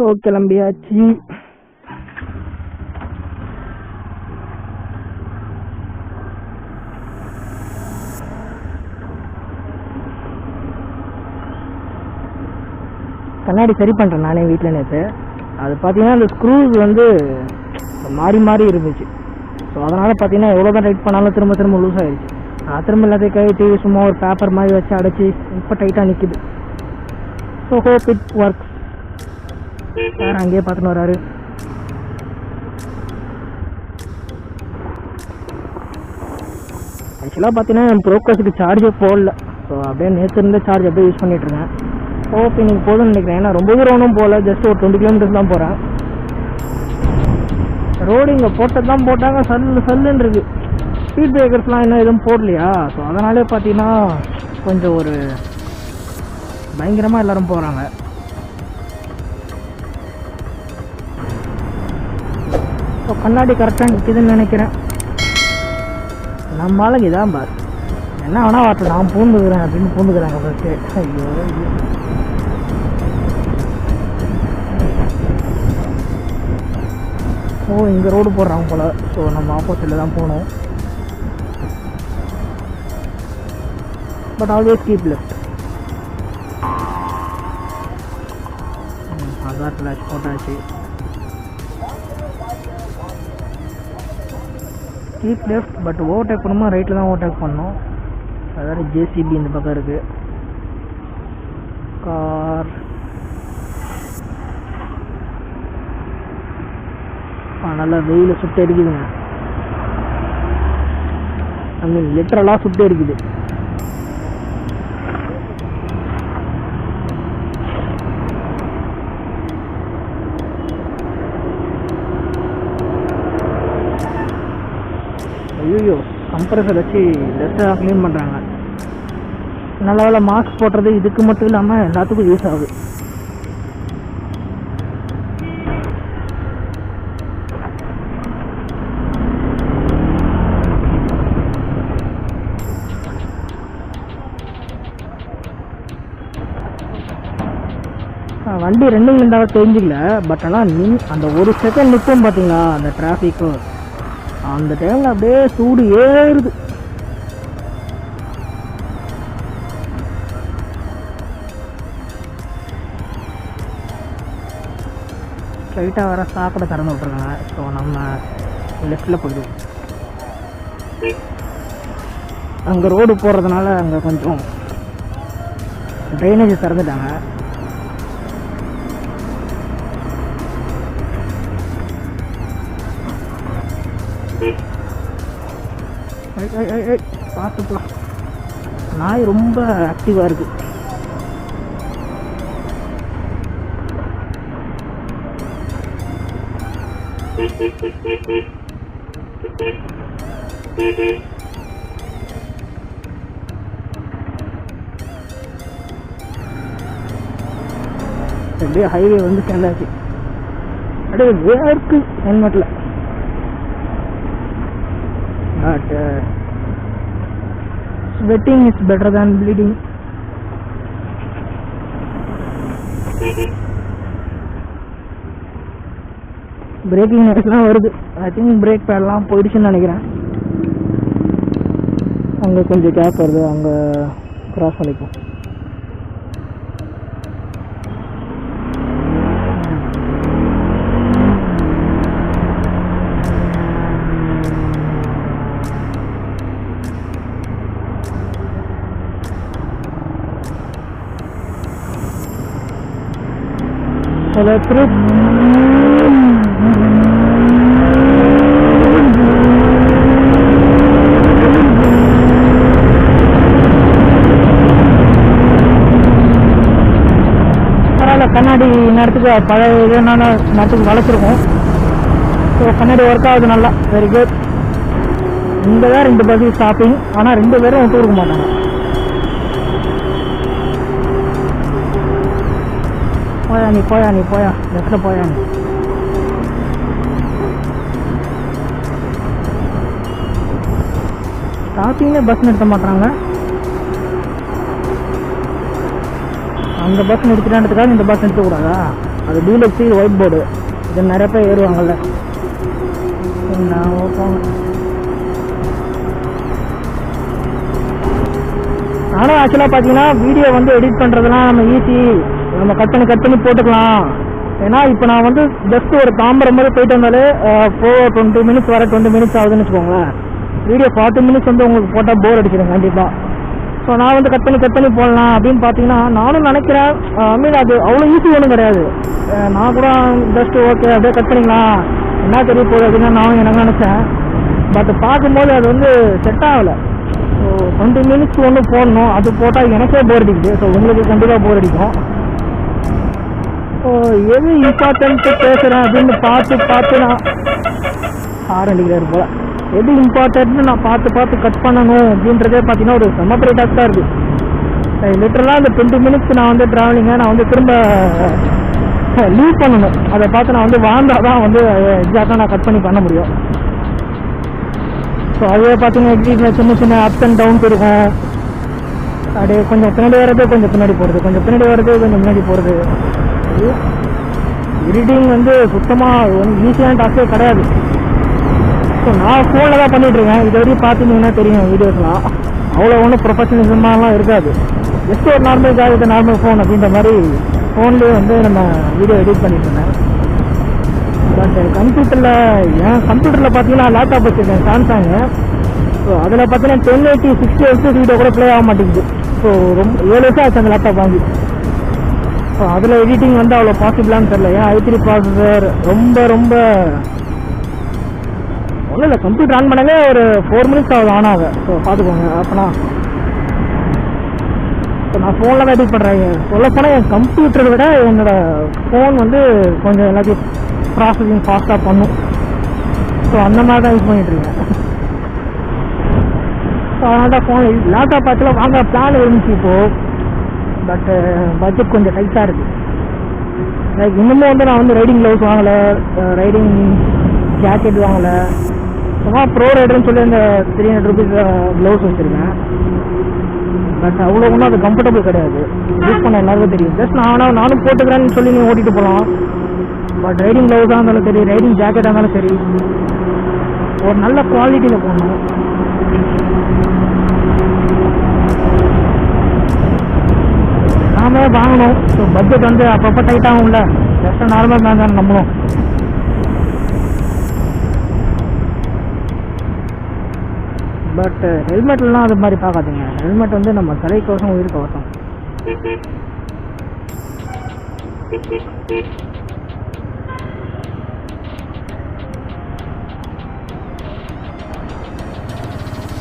So கிளம்பியாச்சு. கண்ணாடி சரி பண்ணுறேன் நானே வீட்டில் நேற்று. அது பார்த்தீங்கன்னா அந்த ஸ்க்ரூஸ் வந்து மாறி மாறி இருந்துச்சு. ஸோ அதனால் பார்த்தீங்கன்னா எவ்வளோ தான் டைட் பண்ணாலும் திரும்ப திரும்ப லூஸ் ஆகிடுச்சு. நான் திரும்ப எல்லாத்தையும் கழிட்டு சும்மா ஒரு பேப்பர் மாதிரி வச்சு அடைச்சி இப்போ டைட்டாக நிற்கிது. So hope it works. வேறு அங்கேயே பார்த்துன்னு வராரு. ஆக்சுவலாக பார்த்தீங்கன்னா என் ப்ரோக்கஸுக்கு சார்ஜே போடல. ஸோ அப்படியே நேற்று இருந்த சார்ஜ் அப்படியே யூஸ் பண்ணிகிட்ருக்கேன். ஹோப் இன்னைக்கு போதும்னு நினைக்கிறேன். ஏன்னா ரொம்ப தூரம் ஒன்றும் போகல, ஜஸ்ட் ஒரு 20 கிலோமீட்டர்ஸ் தான் போகிறேன். ரோடு இங்கே போட்டது தான் போட்டாங்க, சல்லுன்னு இருக்குது. ஸ்பீட் பிரேக்கர்ஸ்லாம் இன்னும் எதுவும் போடலையா? ஸோ அதனாலே பார்த்தீங்கன்னா கொஞ்சம் ஒரு பயங்கரமாக எல்லோரும் போகிறாங்க. ஸோ கண்ணாடி கரெக்டாக நிற்கிதுன்னு நினைக்கிறேன். நம்ம ஆளுங்க இதான் பாஸ், என்ன வேணா வாட்டர் நான் பூந்துக்கிறேன் அப்படின்னு பூந்துக்கிறாங்க ஃபஸ்ட்டு. ஐயோ ஓ, இங்கே ரோடு போடுறாங்க போல். ஸோ நம்ம ஆப்போசிட்டில் தான் போகணும். But always keep left. அதான் ஃப்ளாஷ் போட்டாச்சு. Keep left. பட் ஓவர்டேக் பண்ணணுமா ரைட்டில் தான் ஓவர்டேக் பண்ணணும். அதாவது ஜேசிபி இந்த பக்கம் இருக்குது. கார் நல்லா வெயில சுட்டு அடிக்குதுங்க. ஐ மீன் லிட்டரலாக சுட்டு அடிக்குது. ஐயோ, கம்ப்ரஸர் வச்சு டஸ்ட்டாக க்ளீன் பண்ணுறாங்க. நல்ல வேலை மாஸ்க் போடுறது இதுக்கு மட்டும் இல்லாமல் எல்லாத்துக்கும் யூஸ் ஆகுது. வண்டி ரெண்டு மினிட்டாக தெரிஞ்சிக்கல. பட் ஆனால் அந்த ஒரு செகண்ட் நிற்கும் பார்த்தீங்களா அந்த டிராஃபிக்கு, அந்த டைமில் அப்படியே சூடு ஏறுது. ஸ்ட்ரைட்டாக வர சாக்கடை திறந்து விட்ருக்காங்க. ஸோ நம்ம லெஃப்டில் போயிடுவோம். அங்கே ரோடு போடுறதுனால அங்கே கொஞ்சம் ட்ரைனேஜ் திறந்துட்டாங்க. பார்த்துக்கலாம். நாய் ரொம்ப ஆக்டிவாக இருக்கு. அப்படியே ஹைவே வந்து சேர்ந்தாச்சு. அப்படியே வேர்க்கு ஹெல்மெட்டில். But sweating is better than bleeding. Braking நாய்ஸ்லாம் வருது. ஐ திங்க் பிரேக் பேட்லாம் போயிடுச்சுன்னு நினைக்கிறேன். அங்கே கொஞ்சம் கேப் வருது, அங்கே கிராஸ் பண்ணிப்போம். Electric. பரவாயில்ல, கண்ணாடி நேரத்துக்கு பழைய இதனால நேரத்துக்கு வளர்த்துருக்கோம். ஸோ கண்ணாடி ஒர்க் ஆகுது நல்லா. Very good. இங்கே தான் 2 பஸ் ஸ்டாப்பிங். ஆனால் 2 பேரும் விட்டு கொடுக்க மாட்டாங்க. போயா லெஃப்டில் போயா நீ. ஸ்டாப்பிங்லேயே பஸ் நிறுத்த மாட்டாங்க. அங்கே பஸ் நிறுத்திட்டான்றதுக்காக இந்த பஸ் நிறுத்தக்கூடாதா? அது டீலக்ஸி ஒயிட் போர்டு. இது நிறைய பேர் ஏறுவாங்கல்ல. நான் போங்க. ஆனால் ஆக்சுவலாக பார்த்தீங்கன்னா வீடியோ வந்து எடிட் பண்ணுறதுலாம் நம்ம ஈஸி, நம்ம கட் பண்ணி போட்டுக்கலாம். ஏன்னா இப்போ நான் வந்து ஜஸ்ட் ஒரு தாம்பரம் மாதிரி போயிட்டு வந்தாலே 20 மினிட்ஸ் வர 20 மினிட்ஸ் ஆகுதுன்னு வச்சுக்கோங்களேன். வீடியோ 40 மினிட்ஸ் வந்து உங்களுக்கு போட்டால் போர் அடிச்சிடும் கண்டிப்பாக. ஸோ நான் வந்து கட் பண்ணி போடலாம் அப்படின்னு பார்த்தீங்கன்னா நானும் நினைக்கிறேன். அது அவ்வளோ ஈஸி ஒன்றும் கிடையாது. நான் கூட ஜஸ்ட் ஓகே அப்படியே கட் பண்ணிக்கலாம் என்ன தெரிய போகுது அப்படின்னா நானும் எனக்கு நினச்சேன். பட் பார்க்கும்போது அது வந்து செட் ஆகலை. ஸோ 20 மினிட்ஸ் ஒன்று போடணும், அது போட்டால் எனக்கே போர் அடிக்குது. ஸோ உங்களுக்கு கண்டிப்பாக போர் அடிக்கும். ஸோ எது இம்பார்ட்டன்ட்டு பேசுகிறேன் அப்படின்னு பார்த்து நான் ஆரம்பிக்கிறாரு போல. எது இம்பார்ட்டன்ட்னு நான் பார்த்து கட் பண்ணணும் அப்படின்றதே பார்த்தீங்கன்னா ஒரு செம்ம பெரிய டாஸ்காக இருக்குது. லிட்டரலாக அந்த 20 மினிட்ஸ் நான் வந்து ட்ராவலிங்கை நான் வந்து திரும்ப லீவ் பண்ணணும். அதை பார்த்து நான் வந்து வாழ்ந்தால் தான் வந்து எக்ஸாக்டாக நான் கட் பண்ண முடியும். ஸோ அதே பார்த்தீங்கன்னா எக்ஸிட்டில் சின்ன அப்ஸ் அண்ட் டவுன்ஸ் இருக்கும். அப்படியே கொஞ்சம் பின்னாடி வர்றது, கொஞ்சம் பின்னாடி போகிறது, கொஞ்சம் பின்னாடி வர்றது, கொஞ்சம் முன்னாடி போகிறது. எடிட்டிங் வந்து சுத்தமாக ஈஸியான டாஸ்கே கிடையாது. ஸோ நான் ஃபோனில் தான் பண்ணிகிட்ருக்கேன். இது வரைக்கும் பார்த்தீங்கன்னா தெரியும் வீடியோஸ்லாம் அவ்வளோ ஒன்றும் ப்ரொஃபஷனலிசமாலாம் இருக்காது. ஜஸ்ட் ஒரு நார்மல் ஃபோன் அப்படின்ற மாதிரி ஃபோன்லேயே வந்து நம்ம வீடியோ எடிட் பண்ணிட்டுருந்தேன். பட் கம்ப்யூட்டரில் பார்த்தீங்கன்னா லேப்டாப் வச்சுருக்கேன் சாம்சங்கு. ஸோ அதில் பார்த்தீங்கன்னா 1080 60 FPS வீடியோ கூட ப்ளே ஆக மாட்டேங்குது. ஸோ ரொம்ப 7 வருஷம் ஆச்சு அந்த லேப்டாப் வாங்கி. ஸோ அதில் எடிட்டிங் வந்து அவ்வளோ பாசிபிளான்னு தெரியல. ஏன் i3 ப்ராசஸர் ரொம்ப ஒன்றும் இல்லை. கம்ப்யூட்டர் ஆன் பண்ணவே ஒரு 4 மினிட்ஸ் ஆகுது ஆன் ஆக. ஸோ பார்த்துக்கோங்க. அப்போனா இப்போ நான் ஃபோனில் தான் எடிட் பண்ணுறேன். சொல்லப்போனால் என் கம்ப்யூட்டரை விட என்னோடய ஃபோன் வந்து கொஞ்சம் எல்லாத்தையும் ப்ராசஸிங் ஃபாஸ்ட்டாக பண்ணும். ஸோ அந்த மாதிரி தான் யூஸ் பண்ணிகிட்ருக்கேன். ஸோ அதனால தான் ஃபோன் லேப்டாப் ஆக்சுவலாக வாங்க பிளான் இருந்துச்சு இப்போது. பட்டு பட்ஜெட் கொஞ்சம் டைட்டாக இருக்குது. லைக் இன்னமும் வந்து நான் வந்து ரைடிங் க்ளவுஸ் வாங்கலை, ரைடிங் ஜாக்கெட் வாங்கலை. சும்மா ப்ரோ ரைடர்னு சொல்லி அந்த 300 rupees க்ளவுஸ் வச்சுருக்கேன். பட் அவ்வளோ ஒன்றும் அது கம்ஃபர்டபுள் கிடையாது. யூஸ் பண்ண எல்லாருக்கும் தெரியும். ஜஸ்ட் நானும் போட்டுக்கிறேன்னு சொல்லி நீ ஓட்டிகிட்டு போகலாம். பட் ரைடிங் க்ளவுஸாக இருந்தாலும் சரி, ரைடிங் ஜாக்கெட்டாக இருந்தாலும் சரி, ஒரு நல்ல குவாலிட்டியில் போடணும். நாமே வாங்கணும். ஸோ பட்ஜெட் வந்து அப்பப்போ டைட்டாகும்ல. ஜஸ்ட் நார்மல் மேன் தான் நம்மளும். பட் ஹெல்மெட்லாம் அது மாதிரி பார்க்காதீங்க. ஹெல்மெட் வந்து நம்ம தலை கவசம், உயிர் கவசம்.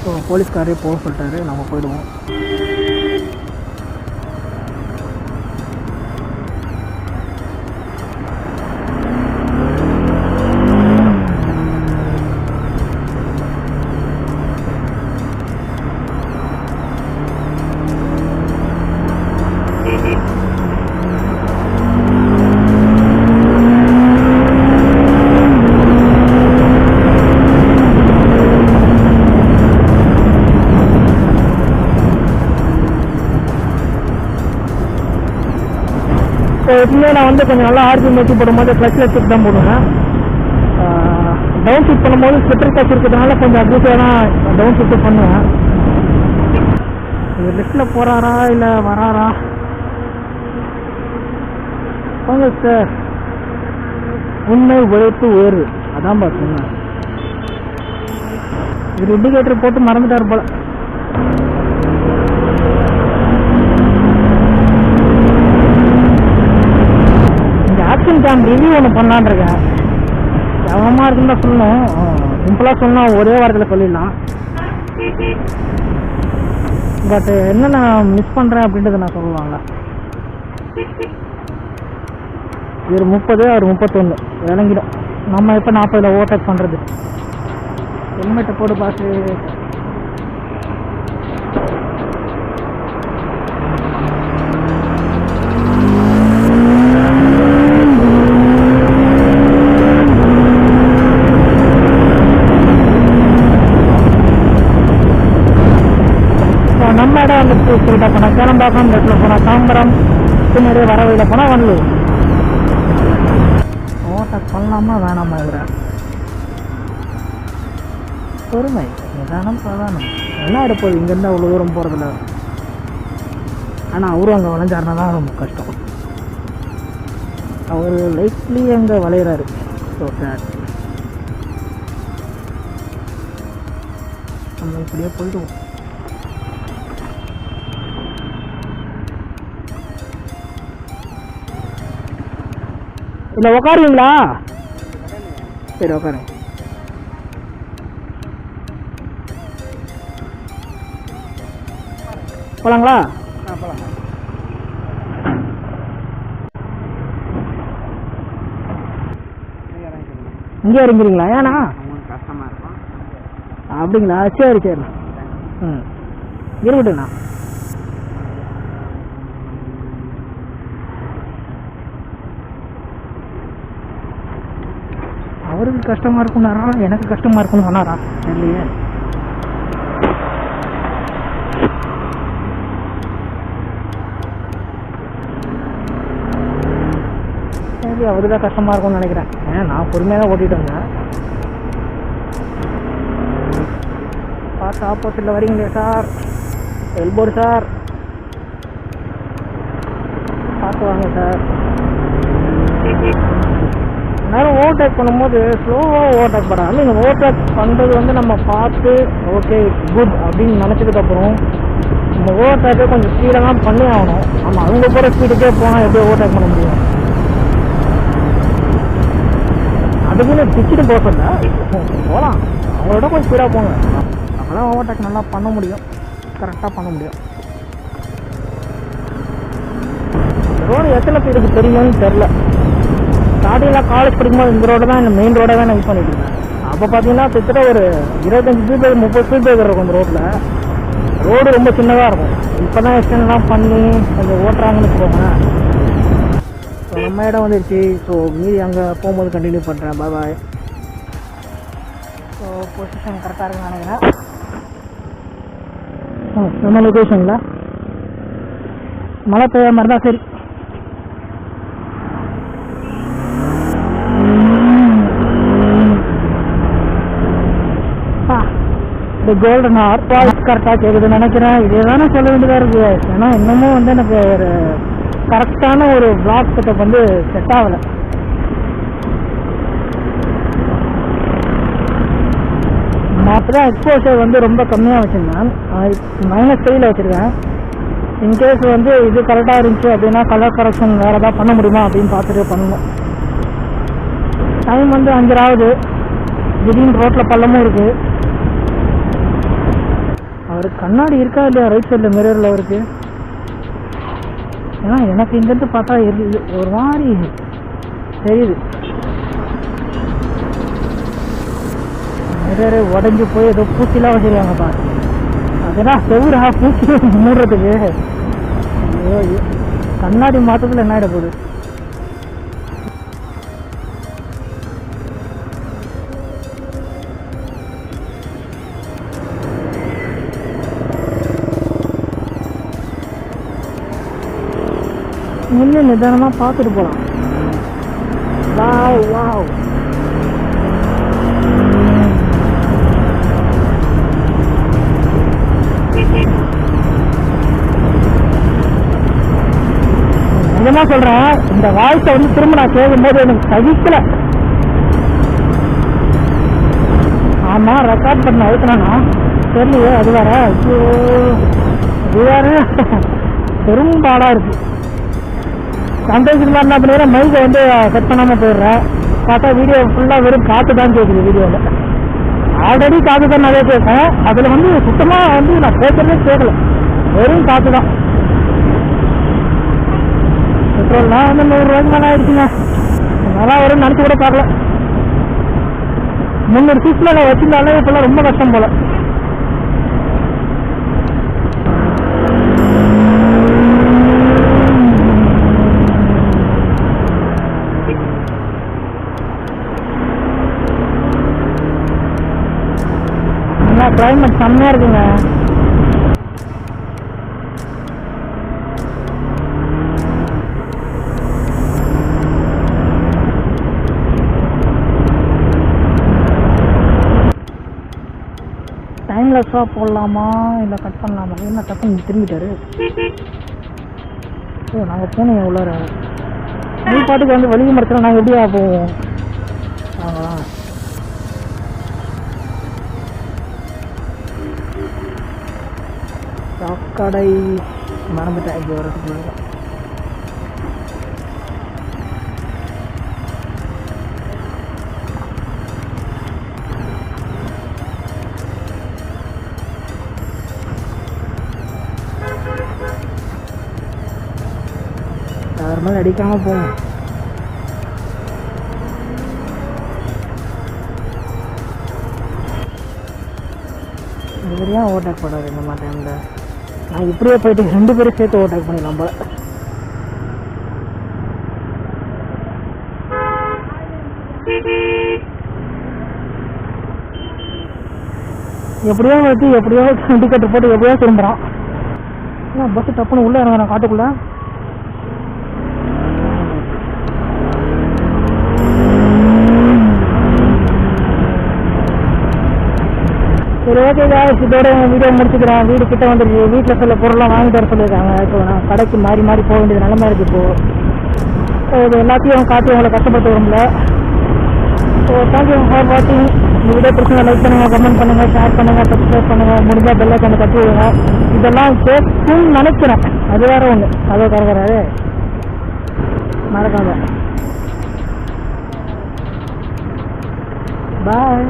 ஸோ போலீஸ்காரே போக சொல்லிட்டாரு, நம்ம போயிடுவோம். எப்பவுமே நான் வந்து கொஞ்சம் நல்லா ஆர்பி நோக்கி போடும்போது கிளச்சில் ஸ்டிக் தான் போடுவேன். டவுன் ஷிஃப்ட் பண்ணும்போது ஸ்லிப்பர் கிளச் இருக்கிறதுனால கொஞ்சம் அட்ஜஸ்டாக தான் டவுன் ஷிஃப்ட் பண்ணுவேன். இவர் லிஃப்டில் போகிறாரா இல்லை வராரா? போங்க சார். உண்மை உழைப்பு உயர்வு, அதான் பார்த்தீங்க. இவர் இண்டிகேட்டர் போட்டு மறந்துட்டார் போல. ஆக்ஷன் கேம் ரிவ்யூ ஒன்று பண்ணலான்னு இருக்கேன். கவனமாக இருக்குன்னு தான் சொல்லணும். சிம்பிளாக சொன்னால் ஒரே வாரத்தில் சொல்லிடலாம். பட் என்ன நான் மிஸ் பண்ணுறேன் அப்படின்றத நான் சொல்லலாம்ல. இவர் 30, அவர் 31 விளங்கிடும். நம்ம எப்போ 40 ஓவர்டேக் பண்ணுறது? ஹெல்மெட்டை போட்டு பார்த்து நம்ம இடம் வந்துட்டு ஸ்ட்ரெயிட்டாக போனால் கேளம்பாக்கம், இந்த இடத்துல போனால் தாம்பரம், பின்னாடியே வரவையில் போனால் வண்டலூர். ஓவர்டேக் பண்ணலாமா வேணாமா இருக்கிறேன். பொறுமை, நிதானம், பிரதானம். என்ன எடுப்போது இங்கேருந்து அவ்வளோ தூரம் போகிறதில்ல. ஆனால் அவரும் அங்கே வளைஞ்சாருனா தான் ரொம்ப கஷ்டம். அவர் லைட்லி அங்கே வளையிறாரு. So sad. நம்ம இப்படியே போயிடுவோம். இல்லை உக்காருவீங்களா? சரி உக்காருங்க. போலாங்களா? போலாம். இங்கே இறங்கிறீங்களா? ஏன்னா கஷ்டமாக இருக்கும். அப்படிங்களா? சரி சரி. ம் இருக்கட்டுண்ணா. அவருக்கு கஷ்டமாக இருக்கும்னாரா எனக்கு கஷ்டமாக இருக்கும்னு சொன்னாரா தெரியலையே. சரி அவருக்கு தான் கஷ்டமாக இருக்கும்னு நினைக்கிறேன். ஏன்னா நான் பொறுமையாக தான் ஓட்டிகிட்டு வந்தேன். பார்த்து ஆப்போசிட்டில் வரீங்களே சார், எல்போர்டு சார், பார்த்து வாங்க சார். நேரம் ஓவர்டேக் பண்ணும்போது ஸ்லோவாக ஓவர்டேக் பண்ணாங்க. நீங்கள் ஓவர்டேக் பண்ணுறது வந்து நம்ம பார்த்து ஓகே குட் அப்படின்னு நினச்சதுக்கப்புறம் நம்ம ஓவர்டேக்கே கொஞ்சம் ஸ்பீடாக தான் பண்ணி ஆகணும். நம்ம அவங்க போகிற ஸ்பீடுக்கே போனால் எப்படி ஓவர்டேக் பண்ண முடியும்? அதுக்குன்னு டிச்சுட்டு போக சொல்ல போகலாம், அவங்களோட கொஞ்சம் ஸ்பீடாக போங்க. அப்போதான் ஓவர்டேக் நல்லா பண்ண முடியும், கரெக்டாக பண்ண முடியும். ரோடு எத்தனை பேருக்கு தெரியும்னு தெரில. ஸ்டார்டிங்கில் காலேஜ் படிக்கும்போது இந்த ரோடு தான், இந்த மெயின் ரோடாக தான் யூஸ் பண்ணிட்டு இருந்தேன். அப்போ பார்த்தீங்கன்னா கிட்டத்தட்ட ஒரு 25 ஸ்பீட் பிரேக்கர் 30 ஸ்பீட் பிரேக்கர் இருக்கும் அந்த ரோட்டில். ரோடு ரொம்ப சின்னதாக இருக்கும். இப்போ தான் எக்ஸ்டென்லாம் பண்ணி கொஞ்சம் ஓட்டுறாங்கன்னு வச்சுக்கோங்க. ஸோ நம்ம இடம் வந்துடுச்சு. ஸோ மீதி அங்கே போகும்போது கண்டினியூ பண்ணுறேன். பாய் பாய். ஸோ பொசிஷன் கரெக்டாக இருக்குன்னு நினைக்கிறேன். நம்ம லொக்கேஷனில் மழை பெய்ய மாதிரி தான். சரி கோல்டன் ஹார் வாய்ஸ் கரெக்டாக கேட்குதுன்னு நினைக்கிறேன். இதே தானே சொல்ல வேண்டியதாக இருக்குது. ஏன்னா இன்னமும் வந்து எனக்கு ஒரு கரெக்டான ஒரு பிளாக் செட்டப் வந்து செட் ஆகலை. நான் அப்போ தான் எக்ஸ்போஷர் வந்து ரொம்ப கம்மியாக வச்சுருந்தேன். -3 வச்சுருக்கேன். இன்கேஸ் வந்து இது கரெக்டாக இருந்துச்சு அப்படின்னா கலர் கரெக்ஷன் வேறு ஏதாவது பண்ண முடியுமா அப்படின்னு பார்த்துட்டு பண்ணணும். டைம் வந்து 5 ஆகுது. திடீர்னு ரோட்டில் பள்ளமும் இருக்குது. அவருக்கு கண்ணாடி இருக்கா இல்லையா ரைட் சைடில் மிரரில் அவருக்கு? ஏன்னா எனக்கு இங்கேருந்து பார்த்தா ஒரு மாதிரி தெரியுது. மிரரு உடஞ்சி போய் ஏதோ பூச்சிலாம் வச்சுருக்காங்க பாரு. அதுதான் செவ்வரா பூச்சி மூடுறதுக்கு. கண்ணாடி மாற்றத்தில் என்ன ஆகிட போகுது? நின்று நிதானமாக பார்த்துட்டு போகலாம். Wow wow. நிஜமாக சொல்கிறேன், இந்த வாய்ஸை வந்து திரும்ப நான் கேட்கும்போது எனக்கு சகிக்கல. ஆமாம் ரெக்கார்ட் பண்ண அழுத்தினா தெரியலையே. அது வேற இது வேற பெரும்பாடாக இருக்குது. சம்டைம்ஸ் இந்த மாதிரி என்ன பண்ணுறேன், மைக்கை வந்து செட் பண்ணாமல் போயிடுறேன். பார்த்தா வீடியோ ஃபுல்லாக வெறும் காற்று தான் கேட்குது. வீடியோவில் ஆல்ரெடி காற்று தான் நிறைய கேட்கும். அதில் வந்து சுத்தமாக வந்து நான் பேசுறதே கேட்கல, வெறும் காற்று தான். பெட்ரோல்லாம் வந்து 100 ரூபாய்க்கு மேலே ஆயிடுச்சுங்க. நல்லா வரும்னு நினச்சி கூட பார்க்கல. 300 சீட்ல நான் வச்சுருந்தாலே இப்போல்லாம் ரொம்ப கஷ்டம் போல. கிளைமேட் செம்மையாக இருக்குங்க. டைம்லெஸ்ஸாக போடலாமா இல்லை கட் பண்ணலாமா? என்ன டக்குன்னு திரும்பிட்டாரு. ஓ நாங்கள் போனோம் உள்ளார. நீ பாட்டுக்கு வந்து வலிக்கு மரத்தில் நாங்கள் எப்படியா போவோம்? வாங்கலாம். சாக்கடை மறந்துட்டேன் இங்கே வரதுக்கு. யார் மேலே அடிக்காமல் போகும். இவரையும் ஓவர்டேக் பண்ணாரு இந்த மாதிரி டைமில். நான் இப்படியே போயிட்டு 2 பேரும் சேர்த்து ஓவர்டேக் பண்ணிடலாம் போல. எப்படியோ வச்சு எப்படியோ டிக்கெட் போட்டு எப்படியோ திரும்புகிறான். ஏன்னா பஸ்ஸு டப்புன்னு உள்ளே இறங்குறேன் காட்டுக்குள்ளே. சரி ஓகே காய்ஸ், இதோட வீடியோ முடிச்சுக்கிறேன். வீடு கிட்ட வந்துடுச்சு. வீட்டில் சில பொருள்லாம் வாங்கிட்டு வர சொல்லியிருக்காங்க. இப்போ நான் கடைக்கு மாறி மாறி போக வேண்டியது நிலமை இருக்குது. இப்போது இது எல்லாத்தையும் காட்டி உங்களை கஷ்டப்பட்டு வரும்ல. ஸோ தேங்க்யூ ஃபார் வாட்சிங். இந்த வீடியோ பிடிச்சா லைக் பண்ணுங்கள், கமெண்ட் பண்ணுங்கள், ஷேர் பண்ணுங்கள், சப்ஸ்கிரைப் பண்ணுங்கள். முடிஞ்சால் பெல் ஐக்கானை தட்டி விடுங்க. இதெல்லாம் கேட்கும்னு நினைக்கிறேன். அது வேறு ஒன்று, அதே கறக்கிறாரு மறக்காம. பாய்.